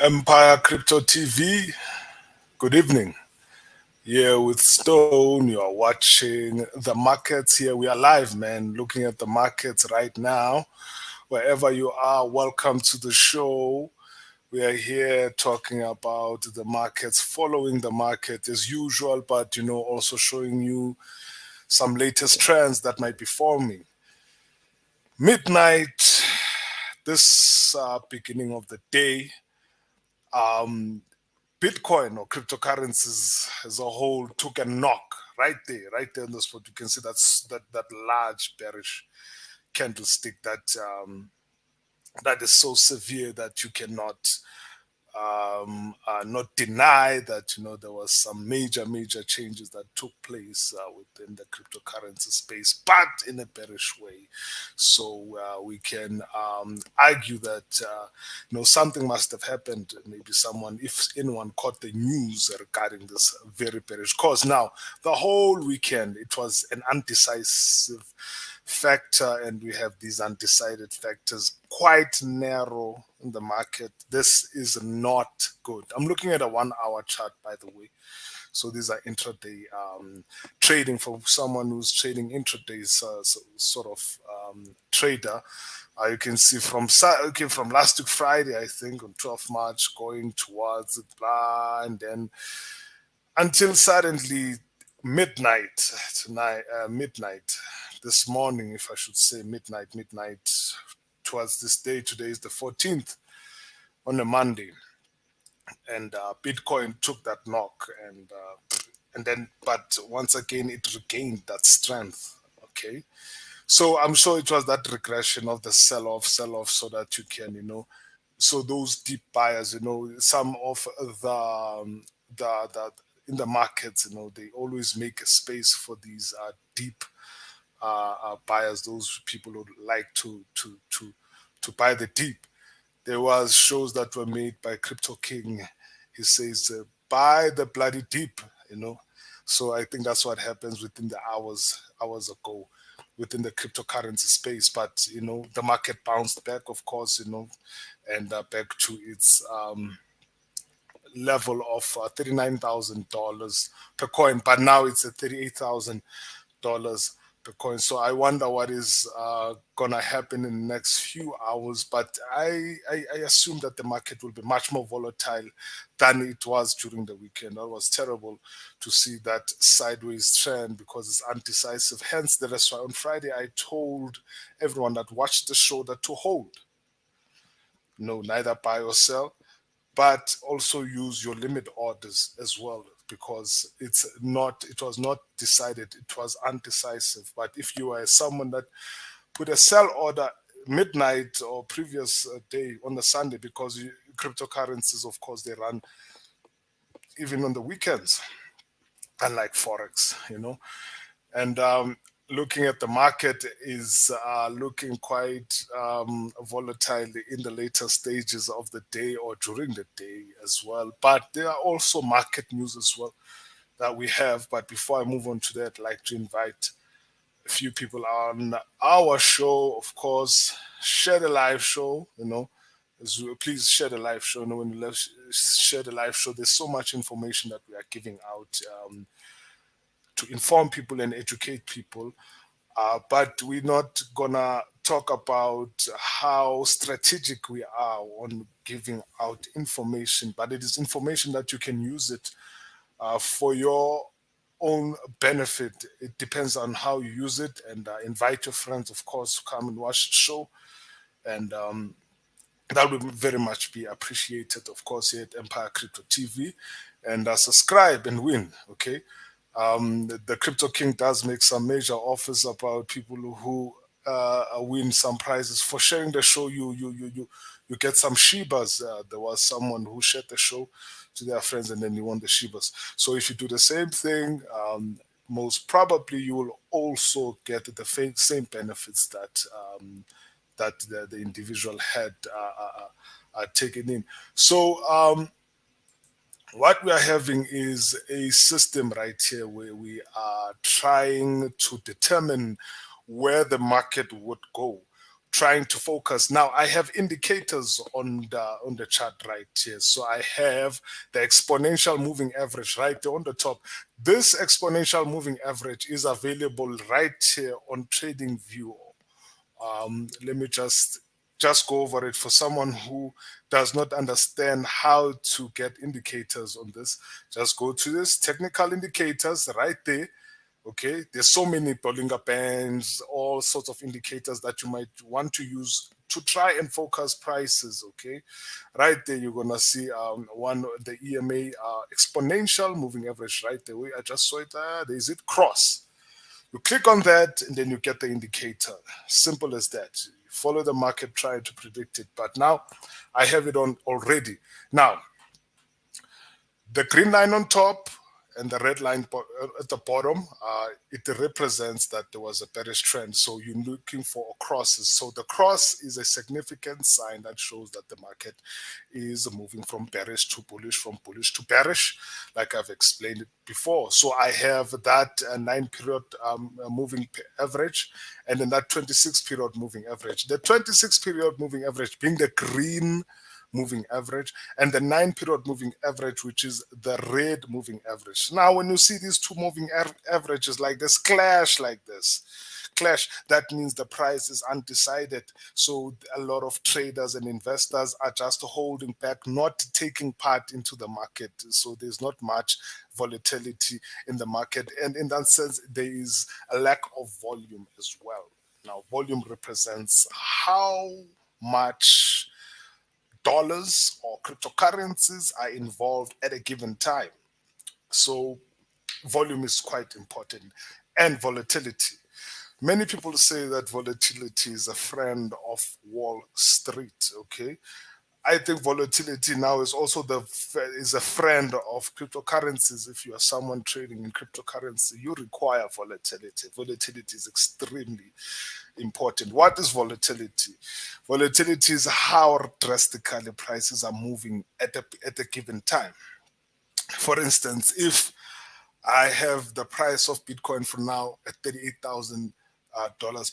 Empire Crypto TV. Good evening. Here with Stone, you are watching the markets here. We are live, man, looking at the markets right now. Wherever you are, welcome to the show. We are here talking about the markets, following the market as usual, but also showing you some latest trends that might be forming. Midnight, this beginning of the day, um, Bitcoin or cryptocurrencies as a whole took a knock right there on the spot. You can see that large bearish candlestick that is so severe that you cannot not deny that there was some major changes that took place within the cryptocurrency space, but in a bearish way. So we can argue that something must have happened. Maybe someone, if anyone caught the news regarding this very bearish course. Now, the whole weekend it was an undecisive factor, and we have these undecided factors quite narrow in the market. This is not good. I'm looking at a 1 hour chart, by the way. So these are intraday trading for someone who's trading intraday, sort of trader. You can see from last week Friday, I think on 12th March, going towards it, blah, and then until suddenly midnight tonight, midnight this morning, if I should say midnight towards this day. Today is the 14th on a Monday, and Bitcoin took that knock, and then, but once again, it regained that strength. Okay, so I'm sure it was that regression of the sell off, so that you can, so those deep buyers, some of the in the markets, they always make a space for these deep buyers, those people who like to buy the deep. There was shows that were made by Crypto King. He says, "Buy the bloody deep," So I think that's what happens within the hours ago, within the cryptocurrency space. But the market bounced back, of course, and back to its level of $39,000 per coin. But now it's at $38,000 per coin. So I wonder what is gonna happen in the next few hours. But I assume that the market will be much more volatile than it was during the weekend. That was terrible to see that sideways trend because it's undecisive. Hence, that's why on Friday I told everyone that watched the show that to hold. No, neither buy or sell, but also use your limit orders as well, because it was not decided, it was undecisive. But if you are someone that put a sell order midnight or previous day on the Sunday, because cryptocurrencies, of course, they run even on the weekends, unlike forex, and looking at the market is looking quite volatile in the later stages of the day or during the day as well. But there are also market news as well that we have. But before I move on to that, I'd like to invite a few people on our show. Of course, share the live show, please share the live show. When you share the live show, there's so much information that we are giving out to inform people and educate people. But we're not gonna talk about how strategic we are on giving out information, but it is information that you can use it for your own benefit. It depends on how you use it, and invite your friends, of course, to come and watch the show, and that would very much be appreciated, of course, here at Empire Crypto TV, and subscribe and win. Okay, the Crypto King does make some major offers about people who win some prizes for sharing the show. You get some Shibas. There was someone who shared the show to their friends, and then you won the Shibas. So if you do the same thing, most probably you will also get the same benefits that the individual had taken in. So what we are having is a system right here where we are trying to determine where the market would go trying to focus. Now I have indicators on the chart right here. So I have the exponential moving average right there on the top. This exponential moving average is available right here on Trading View. Let me just go over it for someone who does not understand how to get indicators on this. Just go to this technical indicators right there. Okay, there's so many Bollinger Bands, all sorts of indicators that you might want to use to try and focus prices. Okay, right there you're gonna see one, the EMA exponential moving average right there. I just saw it. There's it cross. You click on that and then you get the indicator. Simple as that. You follow the market, try to predict it. But now I have it on already. Now the green line on top and the red line at the bottom, it represents that there was a bearish trend. So you're looking for crosses. So the cross is a significant sign that shows that the market is moving from bearish to bullish, from bullish to bearish, like I've explained it before. So I have that 9-period moving average, and then that 26-period moving average. The 26-period moving average being the green moving average, and the 9-period moving average, which is the red moving average. Now, when you see these two moving averages like this clash, that means the price is undecided. So a lot of traders and investors are just holding back, not taking part into the market. So there's not much volatility in the market, and in that sense, there is a lack of volume as well. Now, volume represents how much dollars or cryptocurrencies are involved at a given time. So volume is quite important, and volatility. Many people say that volatility is a friend of Wall Street. Okay, I think volatility now is also is a friend of cryptocurrencies. If you are someone trading in cryptocurrency, you require volatility. Volatility is extremely important. What is volatility? Volatility is how drastically prices are moving at a given time. For instance, if I have the price of Bitcoin for now at $38,000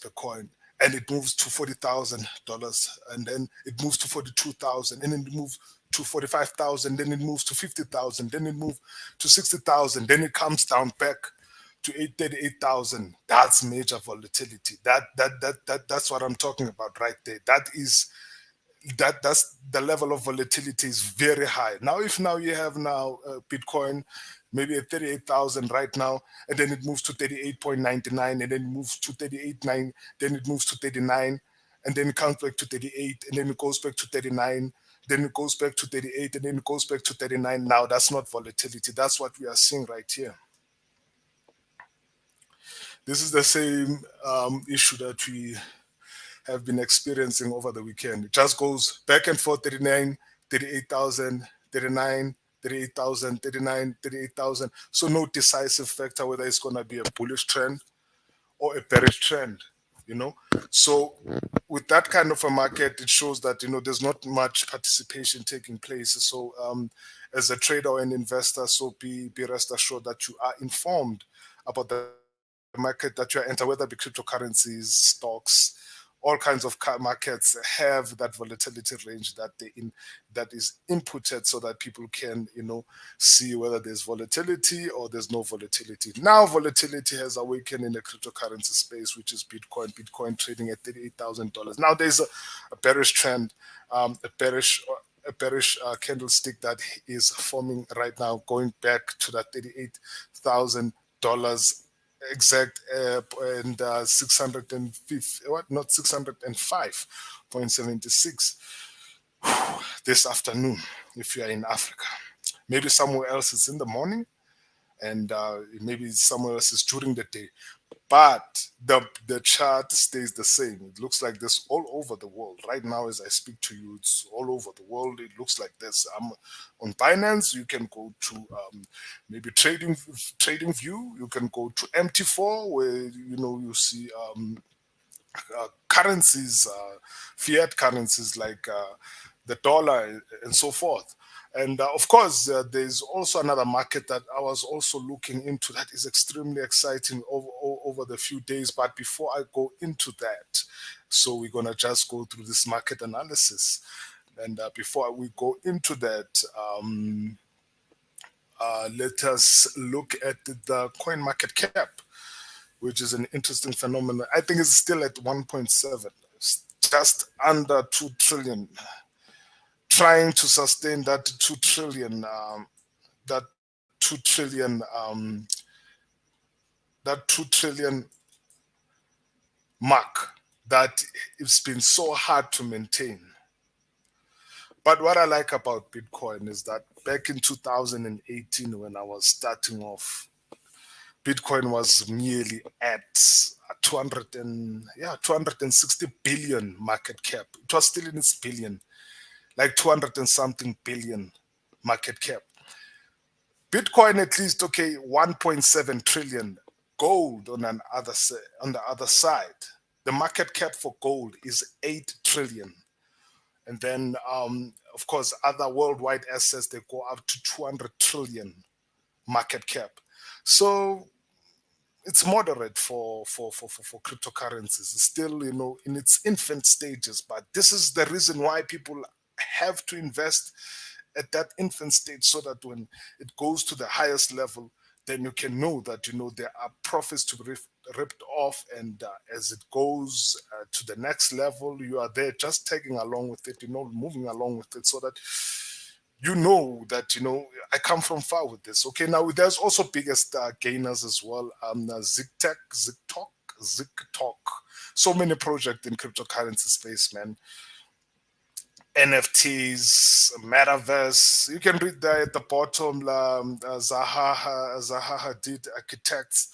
per coin, and it moves to $40,000, and then it moves to 42,000, and then it moves to 45,000, then it moves to 50,000, then it moves to 60,000, then it comes down back to 38,000. That's major volatility. That's what I'm talking about right there. That's the level of volatility is very high. Now, if now you have Bitcoin maybe at 38,000 right now, and then it moves to 38.99, and then it moves to 38.9, then it moves to 39, and then it comes back to 38, and then it goes back to 39, then it goes back to 38, and then it goes back to 39. Now that's not volatility. That's what we are seeing right here. This is the same issue that we have been experiencing over the weekend. It just goes back and forth, 39, 38,000, 39, 38,000, 39, 38,000. So no decisive factor whether it's going to be a bullish trend or a bearish trend, you know. So with that kind of a market, it shows that, there's not much participation taking place. So as a trader or an investor, so be rest assured that you are informed about the market that you enter, whether it be cryptocurrencies, stocks, all kinds of markets have that volatility range that is inputted so that people can see whether there's volatility or there's no volatility. Now volatility has awakened in the cryptocurrency space, which is Bitcoin trading at $38,000. Now there's a bearish trend, a bearish candlestick that is forming right now, going back to that $38,000 exact and 650, what, not 605.76 this afternoon if you are in Africa. Maybe somewhere else it's in the morning, and maybe somewhere else is during the day, but the chart stays the same. It looks like this all over the world right now as I speak to you. It's all over the world. It looks like this. On Binance, you can go to maybe trading view. You can go to MT4 where you see currencies, fiat currencies like the dollar and so forth. And of course, there's also another market that I was also looking into that is extremely exciting over the few days. But before I go into that, so we're gonna just go through this market analysis. And before we go into that, let us look at the coin market cap, which is an interesting phenomenon. I think it's still at 1.7, just under 2 trillion, trying to sustain that 2 trillion, that 2 trillion, that 2 trillion mark that it's been so hard to maintain. But what I like about Bitcoin is that back in 2018, when I was starting off, Bitcoin was merely at 260 billion market cap. It was still in its billion, like 200 and something billion market cap. Bitcoin at least, okay, 1.7 trillion. Gold on the other side. The market cap for gold is 8 trillion. And then, of course, other worldwide assets, they go up to 200 trillion market cap. So it's moderate for cryptocurrencies. It's still, in its infant stages. But this is the reason why people have to invest at that infant stage, so that when it goes to the highest level, then you can know that, there are profits to be ripped off. And as it goes to the next level, you are there just tagging along with it, moving along with it, so that that, I come from far with this. Okay, now there's also biggest gainers as well. ZikTok. So many projects in cryptocurrency space, man. NFTs, metaverse. You can read there at the bottom, Zaha Hadid Architects.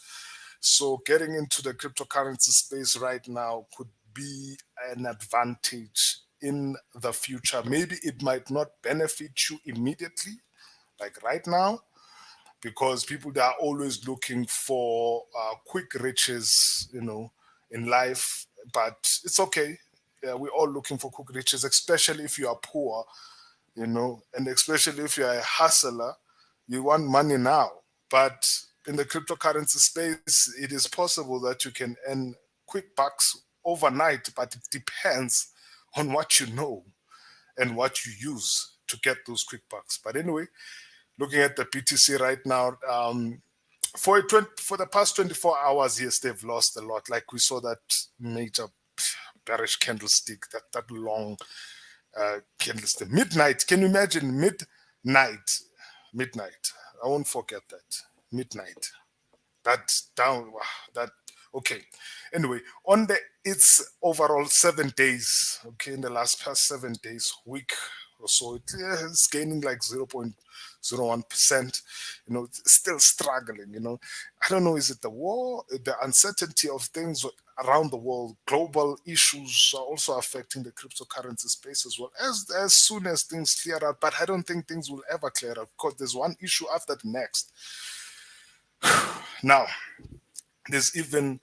So getting into the cryptocurrency space right now could be an advantage in the future. Maybe it might not benefit you immediately, like right now, because people, they are always looking for quick riches, in life. But it's okay. Yeah, we're all looking for quick riches, especially if you are poor, and especially if you're a hustler, you want money now. But in the cryptocurrency space, it is possible that you can earn quick bucks overnight, but it depends on what you know and what you use to get those quick bucks. But anyway, looking at the BTC right now, for the past 24 hours, yes, they've lost a lot. Like we saw that major bearish candlestick, that long candlestick. Midnight, can you imagine midnight? I won't forget that. Midnight. That's down, wow, that, okay. Anyway, it's overall 7 days, okay, in the past 7 days, week or so, it's gaining like 0.01%, it's still struggling, I don't know, is it the war, the uncertainty of things around the world, global issues are also affecting the cryptocurrency space as well, as soon as things clear out. But I don't think things will ever clear out, because there's one issue after the next. Now, there's even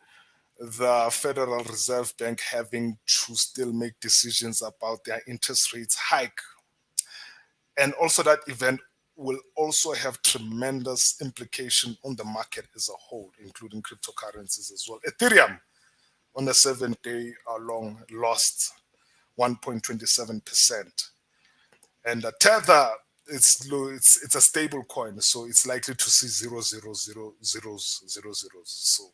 the Federal Reserve Bank having to still make decisions about their interest rates hike. And also that event will also have tremendous implication on the market as a whole, including cryptocurrencies as well. Ethereum on the 7-day long lost 1.27%. And the Tether, it's a stable coin, so it's likely to see 0.00000. So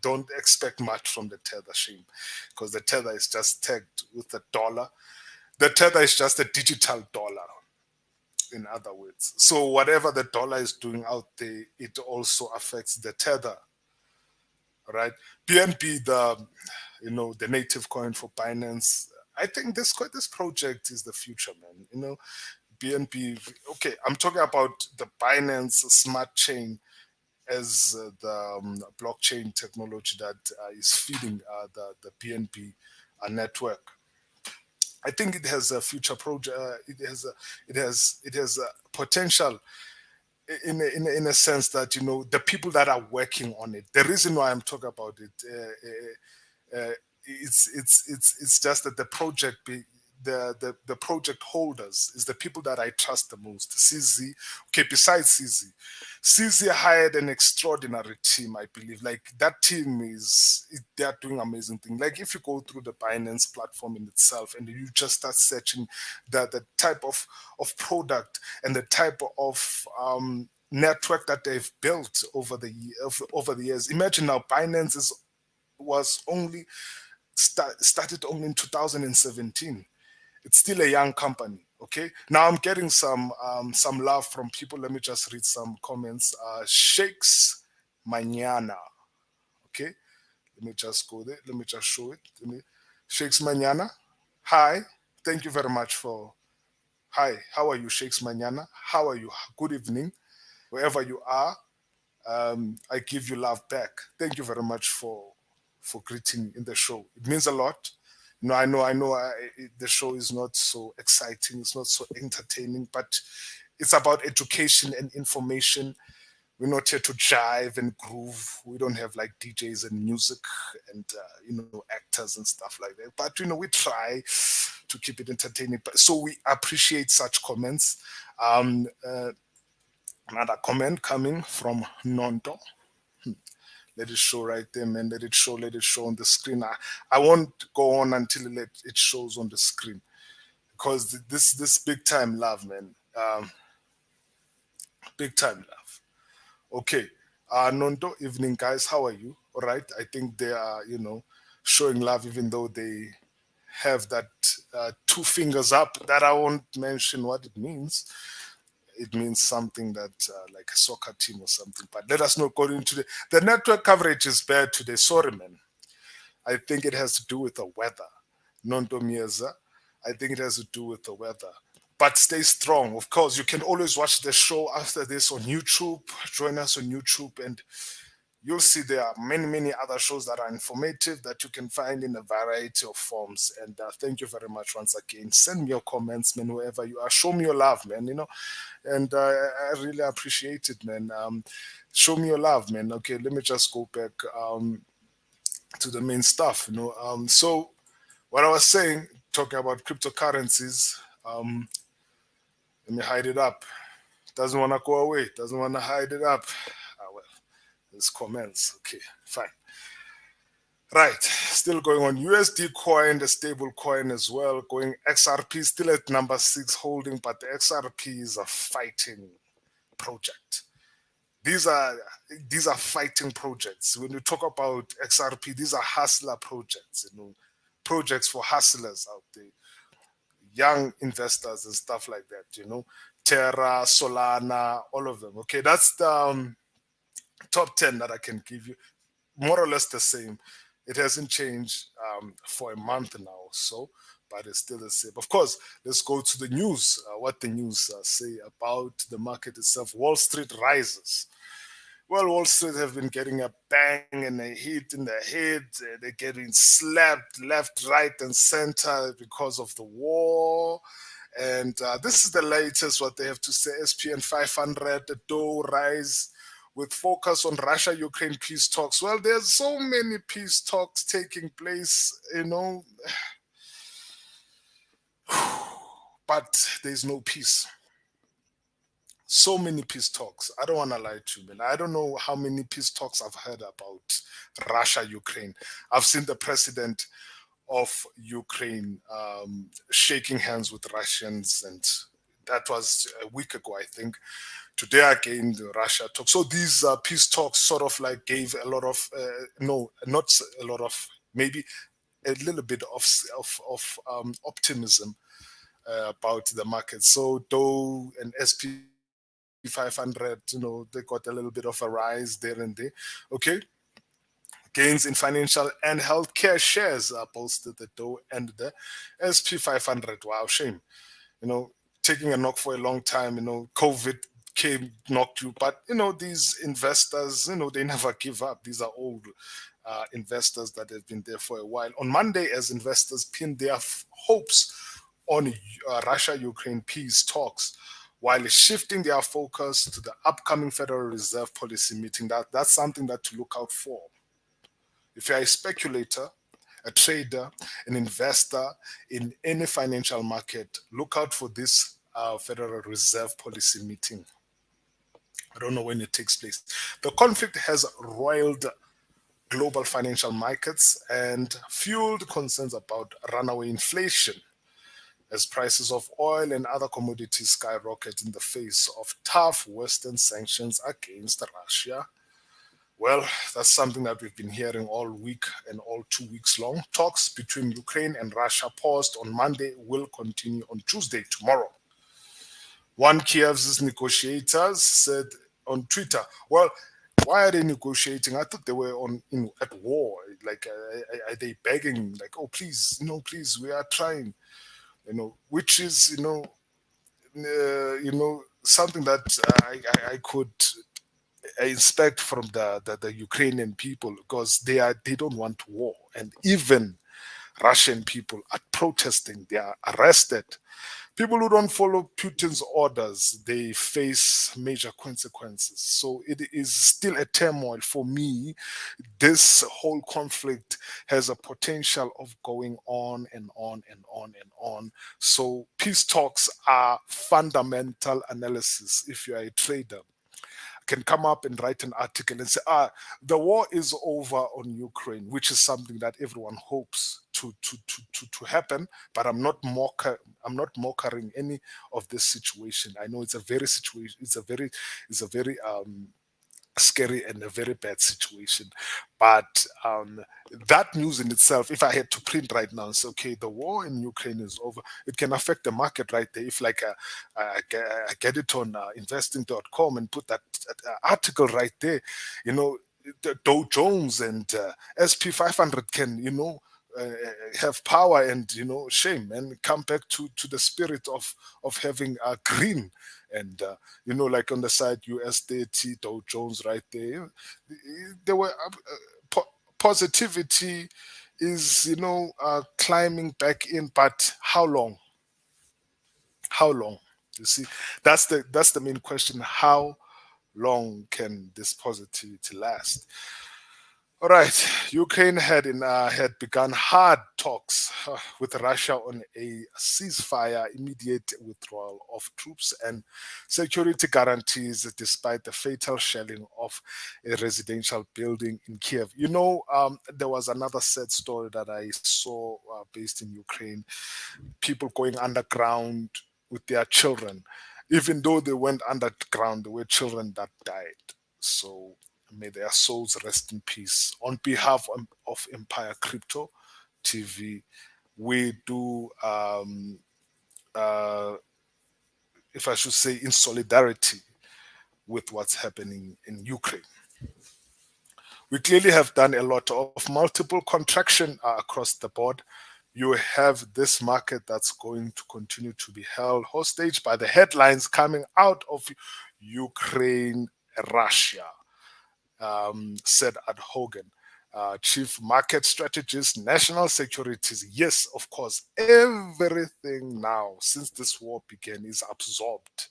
don't expect much from the Tether, Shame, because the Tether is just tagged with the dollar. The Tether is just a digital dollar, in other words. So whatever the dollar is doing out there, it also affects the Tether, right? BNB, the native coin for Binance. I think this project is the future, man. BNB. Okay, I'm talking about the Binance Smart Chain as the blockchain technology that is feeding the BNB network. I think it has a future project. It has a potential in a sense that the people that are working on it. The reason why I'm talking about it, it's just that the project the project holders is the people that I trust the most. CZ, okay, besides CZ hired an extraordinary team, I believe. Like that team they're doing amazing things. Like if you go through the Binance platform in itself and you just start searching the type of product and the type of network that they've built over the years. Imagine now Binance was only started only in 2017. It's still a young company. Okay. Now I'm getting some love from people. Let me just read some comments. Shakes Manana. Okay. Let me just go there. Let me just show it. Shakes Manana. Hi. Thank you very much for. Hi. How are you, Shakes Manana? How are you? Good evening, wherever you are. I give you love back. Thank you very much for greeting in the show. It means a lot. No, I know. The show is not so exciting. It's not so entertaining, but it's about education and information. We're not here to jive and groove. We don't have like DJs and music and actors and stuff like that. But we try to keep it entertaining. But so we appreciate such comments. Another comment coming from Nonto. Let it show right there, man. Let it show on the screen. I won't go on until it shows on the screen because this big time love, man. Big time love. Okay. Nondo, evening, guys. How are you? All right. I think they are, showing love even though they have that two fingers up that I won't mention what it means. It means something that like a soccer team or something. But let us not go into the network coverage is bad today. Sorry, man. I think it has to do with the weather. Nonto Mieza. I think it has to do with the weather. But stay strong. Of course, you can always watch the show after this on YouTube. Join us on YouTube and you'll see there are many, many other shows that are informative that you can find in a variety of forms. And thank you very much once again. Send me your comments, man, wherever you are. Show me your love, man, And I really appreciate it, man. Show me your love, man. Okay, let me just go back to the main stuff, So what I was saying, talking about cryptocurrencies, let me hide it up. Doesn't want to go away. Doesn't want to hide it up. Well, there's comments. Okay, fine. Right, still going on. USD coin, the stable coin as well, going XRP still at number 6 holding, but the XRP is a fighting project. These are fighting projects. When you talk about XRP, these are hustler projects, projects for hustlers out there, young investors and stuff like that, Terra, Solana, all of them. Okay, that's the top 10 that I can give you. More or less the same. It hasn't changed for a month now or so, but it's still the same. Of course, let's go to the news. What the news say about the market itself. Wall Street rises. Well, Wall Street have been getting a bang and a hit in the head. They're getting slapped left, right, and center because of the war. And this is the latest, what they have to say. SPN 500, the Dow rise with focus on Russia-Ukraine peace talks. Well, there's so many peace talks taking place, but there's no peace. So many peace talks. I don't want to lie to you, man. I don't know how many peace talks I've heard about Russia-Ukraine. I've seen the president of Ukraine shaking hands with Russians, and that was a week ago, I think. Today again, the Russia talk. So these peace talks sort of like gave a lot of, no, not a lot of, maybe a little bit of optimism about the market. So Dow and SP 500, they got a little bit of a rise there and there. Okay. Gains in financial and healthcare shares bolstered the Dow and the SP 500. Wow, shame. Taking a knock for a long time. COVID came, knocked you, but these investors, they never give up. These are old investors that have been there for a while. On Monday, as investors pinned their hopes on Russia-Ukraine peace talks, while shifting their focus to the upcoming Federal Reserve policy meeting. That's something that to look out for. If you're a speculator, a trader, an investor in any financial market, look out for this Federal Reserve policy meeting. I don't know when it takes place. The conflict has roiled global financial markets and fueled concerns about runaway inflation as prices of oil and other commodities skyrocket in the face of tough Western sanctions against Russia. Well, that's something that we've been hearing all week and all 2 weeks long. Talks between Ukraine and Russia paused on Monday will continue on Tuesday, tomorrow. One Kiev's negotiators said on Twitter, well, why are they negotiating? I thought they were at war. Like, are they begging? Like, oh, please, please, we are trying. Which is, something that I could inspect from the Ukrainian people, because they don't want war, and even Russian people are protesting. They are arrested. People who don't follow Putin's orders, they face major consequences. So it is still a turmoil for me. This whole conflict has a potential of going on and on and on and on. So peace talks are fundamental analysis. If you are a trader, can come up and write an article and say, the war is over on Ukraine, which is something that everyone hopes to happen. But I'm not mocking any of this situation. I know it's a very situation. It's a very scary and a very bad situation. But that news in itself, if I had to print right now and say, okay, the war in Ukraine is over, it can affect the market right there. If like I get it on investing.com and put that article right there, the Dow Jones and SP 500 can, have power and shame and come back to the spirit of having green and like on the side US 30 Dow Jones right there. There were positivity is climbing back in, but how long? How long? You see, that's the main question. How long can this positivity last? All right, Ukraine had begun hard talks with Russia on a ceasefire, immediate withdrawal of troops, and security guarantees, despite the fatal shelling of a residential building in Kiev. There was another sad story that I saw based in Ukraine. People going underground with their children, even though they went underground, there were children that died. So may their souls rest in peace. On behalf of Empire Crypto TV, we do, uh, if I should say, in solidarity with what's happening in Ukraine. We clearly have done a lot of multiple contraction across the board. You have this market that's going to continue to be held hostage by the headlines coming out of Ukraine, Russia. Said Ad Hogan, chief market strategist, national securities. Yes, of course, everything now since this war began is absorbed.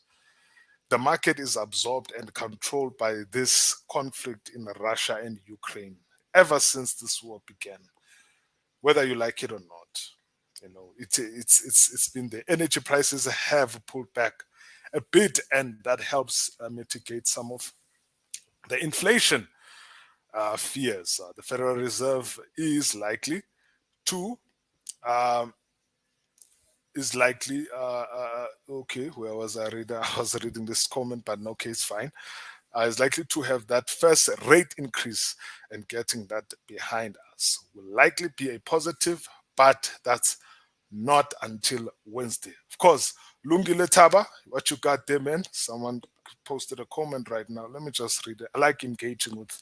The market is absorbed and controlled by this conflict in Russia and Ukraine ever since this war began, whether you like it or not. It's been, the energy prices have pulled back a bit, and that helps mitigate some of the inflation fears. The Federal Reserve is likely to um, okay, where was I reading? I was reading this comment, but okay, it's fine. Is likely to have that first rate increase, and getting that behind us will likely be a positive, but that's not until Wednesday. Of course, Lungi Letaba, what you got there, man? Someone posted a comment right now. Let me just read it. I like engaging with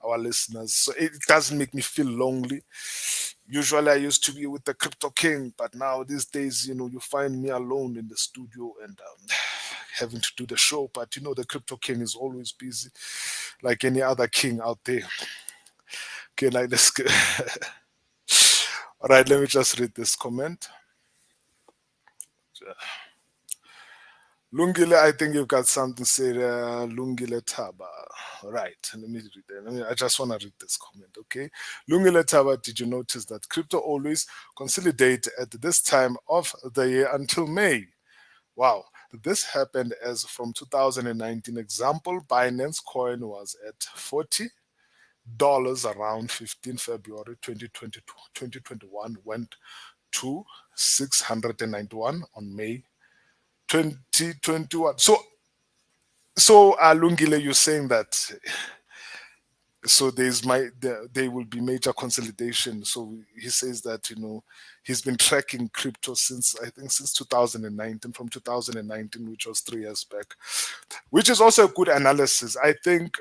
our listeners, so it doesn't make me feel lonely. Usually, I used to be with the Crypto King, but now these days, you find me alone in the studio and having to do the show. But the Crypto King is always busy, like any other king out there. Okay, like this. All right, let me just read this comment. Lungile, I think you've got something to say there. Lungile Taba. Right. Let me read that. I just want to read this comment, okay? Lungile Taba, did you notice that crypto always consolidate at this time of the year until May? Wow. This happened as from 2019 example, Binance coin was at $40 around 15 February 2022, 2021, went to 691 on May 2021. So, Lungile, you're saying that so there will be major consolidation. So he says that he's been tracking crypto since I think since 2019, from 2019, which was 3 years back, which is also a good analysis. I think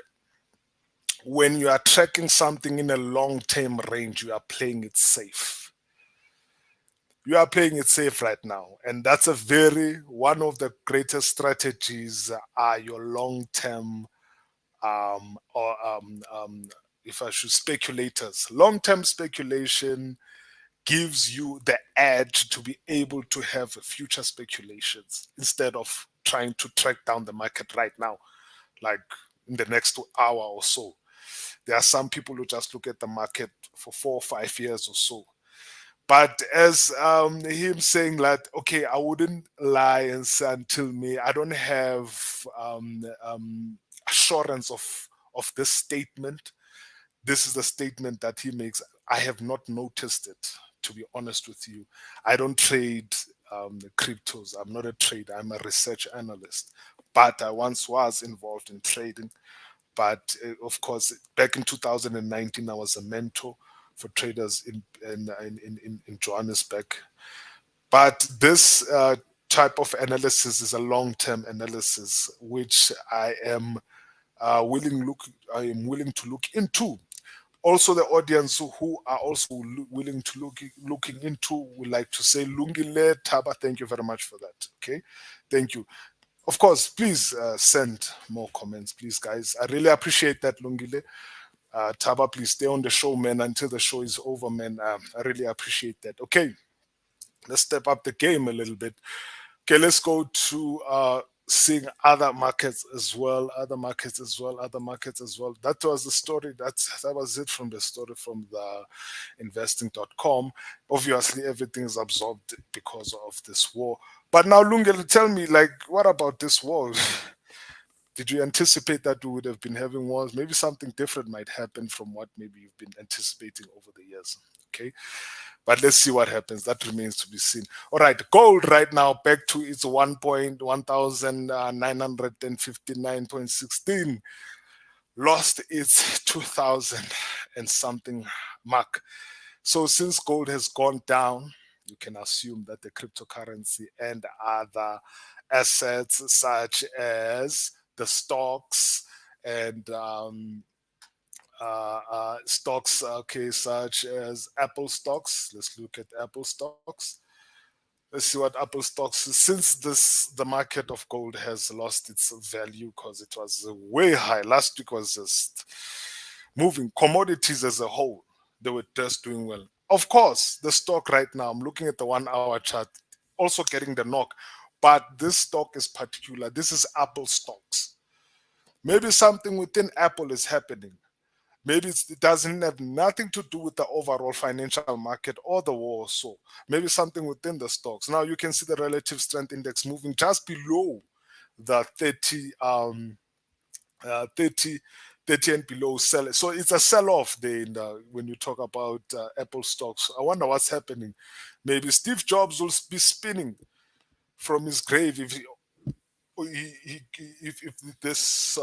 when you are tracking something in a long term range, you are playing it safe. You are playing it safe right now, and that's a very one of the greatest strategies are your long term or if I should speculators. Long term speculation gives you the edge to be able to have future speculations instead of trying to track down the market right now, like in the next hour or so. There are some people who just look at the market for 4 or 5 years or so. But as him saying that, okay, I wouldn't lie and say until me, I don't have assurance of this statement. This is the statement that he makes. I have not noticed it, to be honest with you. I don't trade cryptos. I'm not a trader. I'm a research analyst. But I once was involved in trading. But of course, back in 2019, I was a mentor for traders in Johannesburg. But this type of analysis is a long-term analysis, which I am willing to look into. Also, the audience who are also willing to looking into would like to say Lungile Taba. Thank you very much for that. Okay, thank you. Of course, please send more comments, please, guys. I really appreciate that, Lungile. Taba, please stay on the show, man, until the show is over, man. I really appreciate that. Okay, let's step up the game a little bit. Okay, let's go to seeing other markets as well, other markets as well, other markets as well. That was the story. That was it from the story from the investing.com. Obviously, everything is absorbed because of this war. But now, Lungel, tell me, like, what about this war? Did you anticipate that we would have been having wars? Maybe something different might happen from what maybe you've been anticipating over the years. Okay. But let's see what happens. That remains to be seen. All right, gold right now back to its 1,1959.16. Lost its 2,000 and something mark. So since gold has gone down, you can assume that the cryptocurrency and other assets such as the stocks and stocks, okay, such as Apple stocks. Let's look at Apple stocks. Let's see what Apple stocks. Since the market of gold has lost its value because it was way high. Last week was just moving. Commodities as a whole, they were just doing well. Of course, the stock right now, I'm looking at the 1 hour chart, also getting the knock. But this stock is particular. This is Apple stocks. Maybe something within Apple is happening. Maybe it doesn't have nothing to do with the overall financial market or the war. So maybe something within the stocks. Now you can see the relative strength index moving just below the 30, 30, 30 and below sell. So it's a sell off there when you talk about Apple stocks. I wonder what's happening. Maybe Steve Jobs will be spinning from his grave if this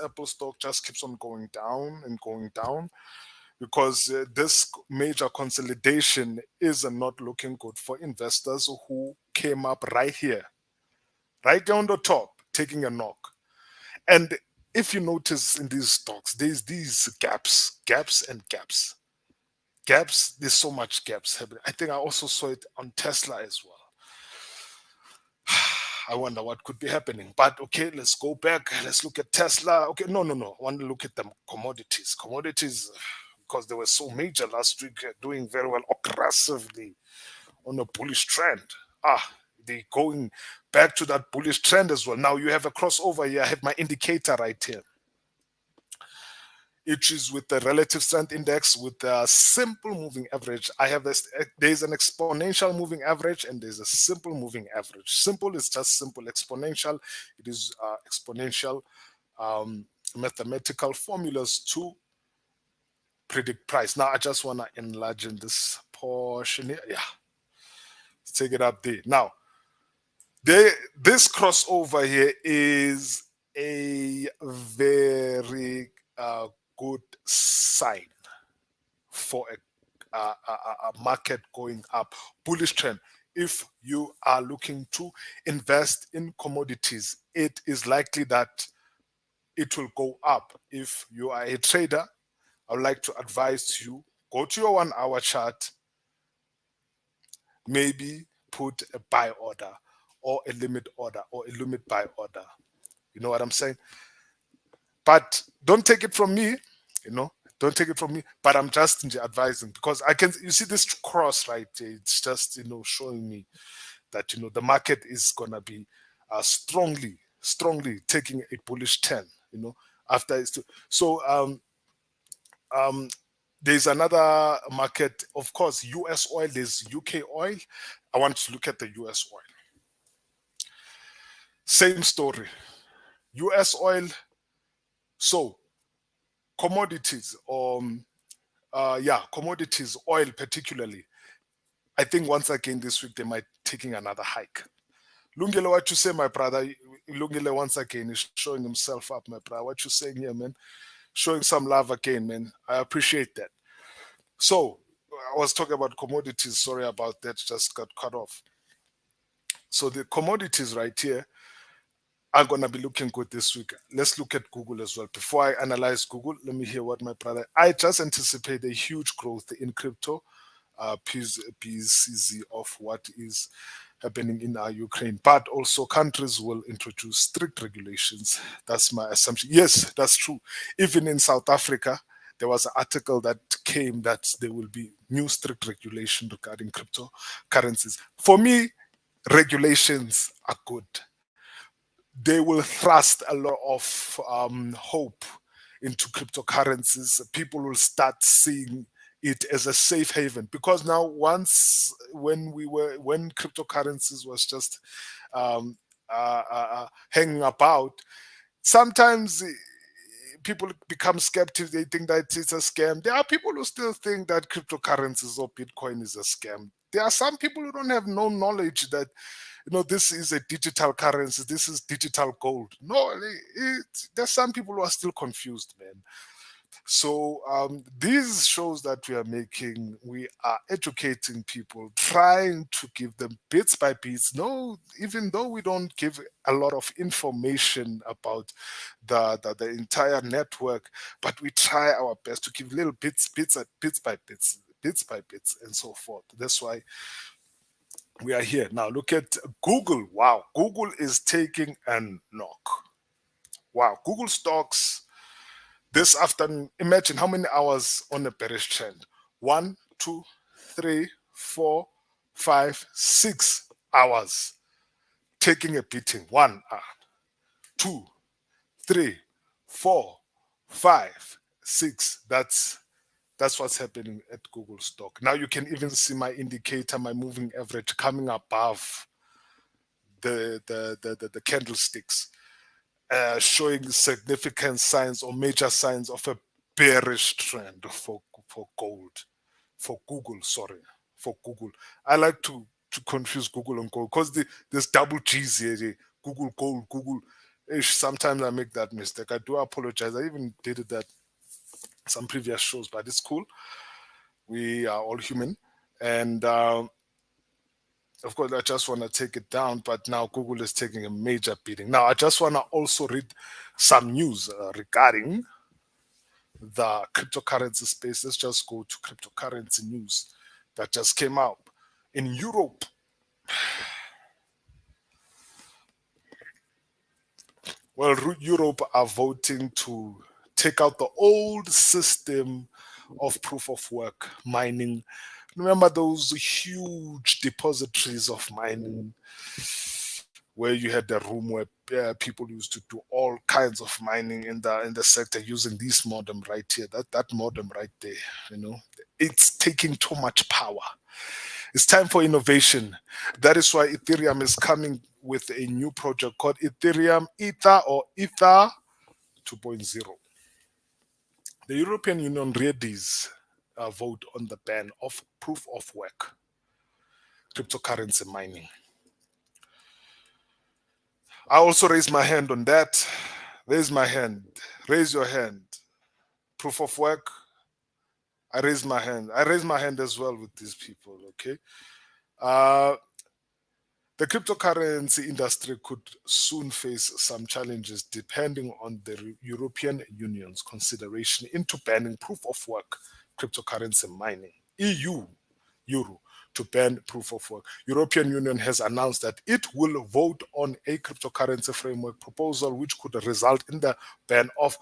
Apple stock just keeps on going down and going down, because this major consolidation is not looking good for investors who came up right here, right down the top, taking a knock. And if you notice in these stocks, there's these gaps and gaps. Gaps, there's so much gaps happening. I think I also saw it on Tesla as well. I wonder what could be happening. But okay, let's go back. Let's look at Tesla. Okay, no. I want to look at the commodities. Commodities, because they were so major last week, doing very well aggressively on a bullish trend. They're going back to that bullish trend as well. Now you have a crossover here. I have my indicator right here. It is with the relative strength index with a simple moving average. I have this, there's an exponential moving average and there's a simple moving average. Simple is just simple. Exponential, it is exponential mathematical formulas to predict price. Now I just want to enlarge in this portion here. Yeah, let's take it up there. Now, this crossover here is a very good sign for a market going up, bullish trend. If you are looking to invest in commodities, it is likely that it will go up. If you are a trader, I would like to advise you, go to your 1 hour chart, maybe put a buy order or a limit order or a limit buy order. You know what I'm saying? But don't take it from me, you know, don't take it from me, but I'm just advising, because I can, you see this cross right there, it's just, you know, showing me that, you know, the market is going to be strongly taking a bullish turn, you know, after it's there's another market, of course, US oil, there's UK oil. I want to look at the US oil. Same story. US oil, so commodities, commodities, oil particularly. I think once again this week they might taking another hike. Lungile, what you say, my brother? Lungile once again is showing himself up, my brother. What you saying here, man? Showing some love again, man. I appreciate that. So I was talking about commodities. Sorry about that. Just got cut off. So the commodities right here are going to be looking good this week. Let's look at Google as well. Before I analyze Google, let me hear what my brother. I just anticipate a huge growth in crypto, PCZ of what is happening in our Ukraine, but also countries will introduce strict regulations. That's my assumption. Yes, that's true. Even in South Africa, there was an article that came that there will be new strict regulation regarding cryptocurrencies. For me, regulations are good. They will thrust a lot of hope into cryptocurrencies. People will start seeing it as a safe haven, because now when cryptocurrencies was just hanging about, sometimes people become skeptics. They think that it's a scam. There are people who still think that cryptocurrencies or Bitcoin is a scam. There are some people who don't have no knowledge that, you know, this is a digital currency, this is digital gold. No, there's some people who are still confused, man. So these shows that we are educating people, trying to give them bits by bits. No, even though we don't give a lot of information about the entire network, but we try our best to give little bits by bits, and so forth. That's why we are here. Now look at Google. Wow, Google is taking a knock. Wow, Google stocks this afternoon, imagine how many hours on a bearish trend. 1, 2, 3, 4, 5, 6 hours taking a beating. 1, 2, 3, 4, 5, 6. That's what's happening at Google stock. Now you can even see my indicator, my moving average coming above the candlesticks. Showing significant signs or major signs of a bearish trend for gold, for Google. Sorry, for Google. I like to confuse Google and gold because there's double G's here. Google, gold, Google. Sometimes I make that mistake. I do apologize. I even did that some previous shows, but it's cool. We are all human, and of course, I just want to take it down, but now Google is taking a major beating. Now, I just want to also read some news regarding the cryptocurrency space. Let's just go to cryptocurrency news that just came out. In Europe, well, Europe are voting to take out the old system of proof of work mining. Remember those huge depositories of mining where you had the room where people used to do all kinds of mining in the sector using this modem right here, that modem right there, you know, it's taking too much power. It's time for innovation. That is why Ethereum is coming with a new project called Ethereum Ether or Ether 2.0. The European Union readies a vote on the ban of proof of work cryptocurrency mining. I also raise my hand on that. Raise my hand. Raise your hand. Proof of work. I raise my hand. I raise my hand as well with these people. Okay. Uh, the cryptocurrency industry could soon face some challenges depending on the European Union's consideration into banning proof of work cryptocurrency mining. Euro, to ban proof of work. European Union has announced that it will vote on a cryptocurrency framework proposal which could result in the ban of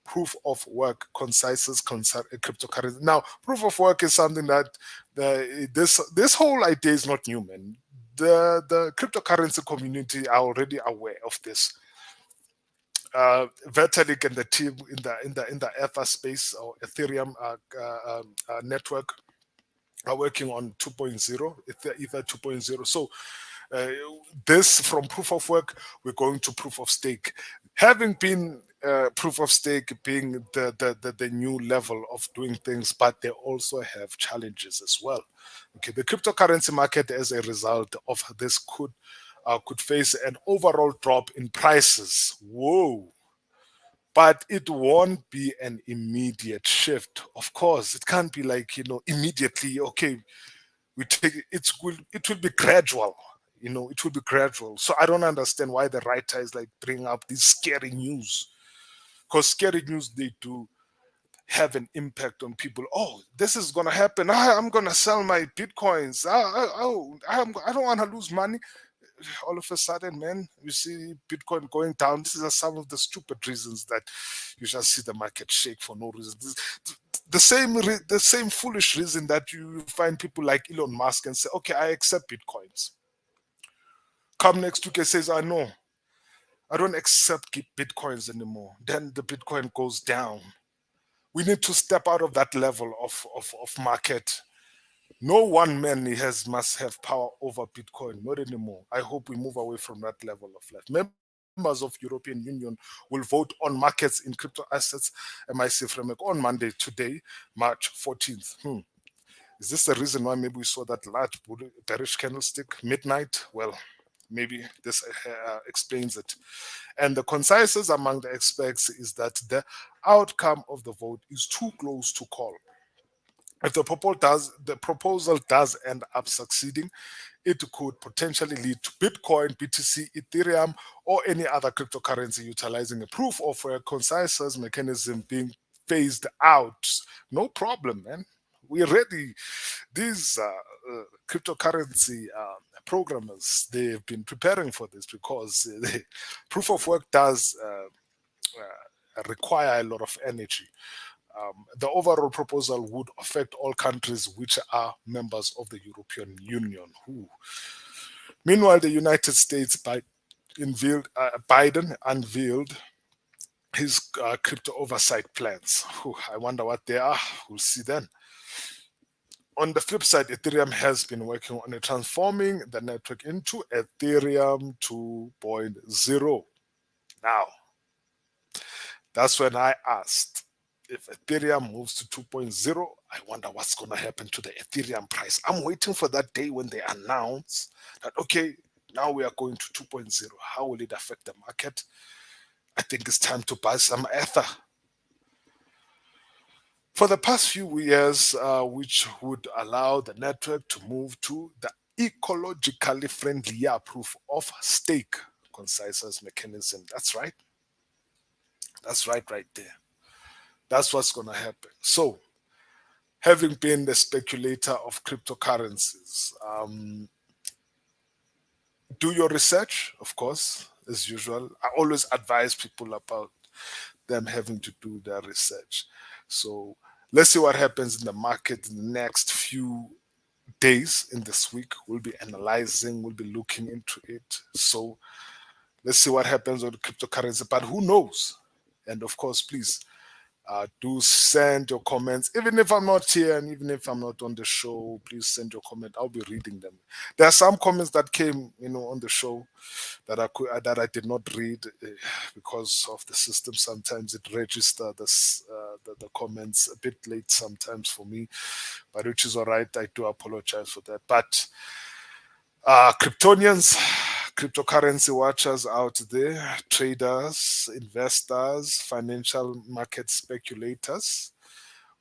proof of work concises cryptocurrency. Now, proof of work is something that this whole idea is not new, man. The cryptocurrency community are already aware of this. Vitalik and the team in the Ether space or Ethereum network are working on 2.0, Ether 2.0. So uh, this from proof of work, we're going to proof of stake. Having been proof of stake being the new level of doing things, but they also have challenges as well. Okay, the cryptocurrency market, as a result of this, could face an overall drop in prices. Whoa! But it won't be an immediate shift. Of course, it can't be like, immediately. Okay, we take it will be gradual. It will be gradual. So I don't understand why the writer is like bringing up this scary news, because scary news, they do have an impact on people. Oh, this is gonna happen. I'm gonna sell my bitcoins. I don't want to lose money. All of a sudden, man, you see Bitcoin going down. These are some of the stupid reasons that you just see the market shake for no reason. The same foolish reason that you find people like Elon Musk and say, okay, I accept Bitcoins. Come next week and says, I know, I don't accept Bitcoins anymore. Then the Bitcoin goes down. We need to step out of that level of market. No one man must have power over Bitcoin, not anymore. I hope we move away from that level of life. Members of European Union will vote on markets in crypto assets MIC framework on Monday, today, March 14th. Is this the reason why maybe we saw that large bearish candlestick midnight? Well, maybe this explains it. And the consensus among the experts is that the outcome of the vote is too close to call. If the proposal does end up succeeding, it could potentially lead to Bitcoin, BTC, Ethereum, or any other cryptocurrency utilizing a proof of a consensus mechanism being phased out. No problem, man. We're ready. These cryptocurrency programmers, they've been preparing for this because proof of work does require a lot of energy. The overall proposal would affect all countries which are members of the European Union. Meanwhile, the United States Biden unveiled his crypto oversight plans. I wonder what they are. We'll see then. On the flip side, Ethereum has been working on transforming the network into Ethereum 2.0. Now, that's when I asked, if Ethereum moves to 2.0, I wonder what's going to happen to the Ethereum price. I'm waiting for that day when they announce that, okay, now we are going to 2.0. How will it affect the market? I think it's time to buy some Ether. For the past few years, which would allow the network to move to the ecologically friendlier proof of stake consensus mechanism. That's right. That's right there. That's what's going to happen. So, having been the speculator of cryptocurrencies, do your research, of course, as usual. I always advise people about them having to do their research. So let's see what happens in the market in the next few days in this week. We'll be analyzing, we'll be looking into it. So let's see what happens with cryptocurrency. But who knows? And of course, please do send your comments. Even if I'm not here and even if I'm not on the show, please send your comment. I'll be reading them. There are some comments that came, on the show that that I did not read because of the system. Sometimes it registers the comments a bit late sometimes for me, but which is all right. I do apologize for that. But Kryptonians, cryptocurrency watchers out there, traders, investors, financial market speculators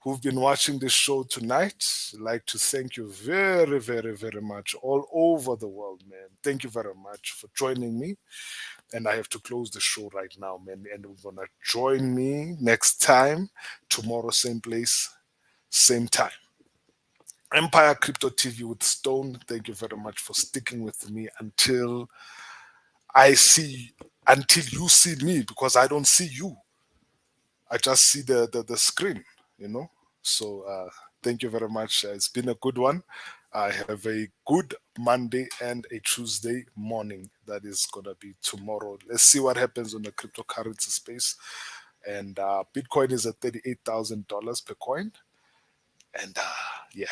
who've been watching this show tonight, I'd like to thank you very, very, very much all over the world, man. Thank you very much for joining me. And I have to close the show right now, man. And we're going to join me next time, tomorrow, same place, same time. Empire Crypto TV with Stone. Thank you very much for sticking with me I see, until you see me, because I don't see you. I just see the screen, you know. So thank you very much. It's been a good one. I have a good Monday and a Tuesday morning. That is gonna be tomorrow. Let's see what happens on the cryptocurrency space. And Bitcoin is at $38,000 per coin. And yeah,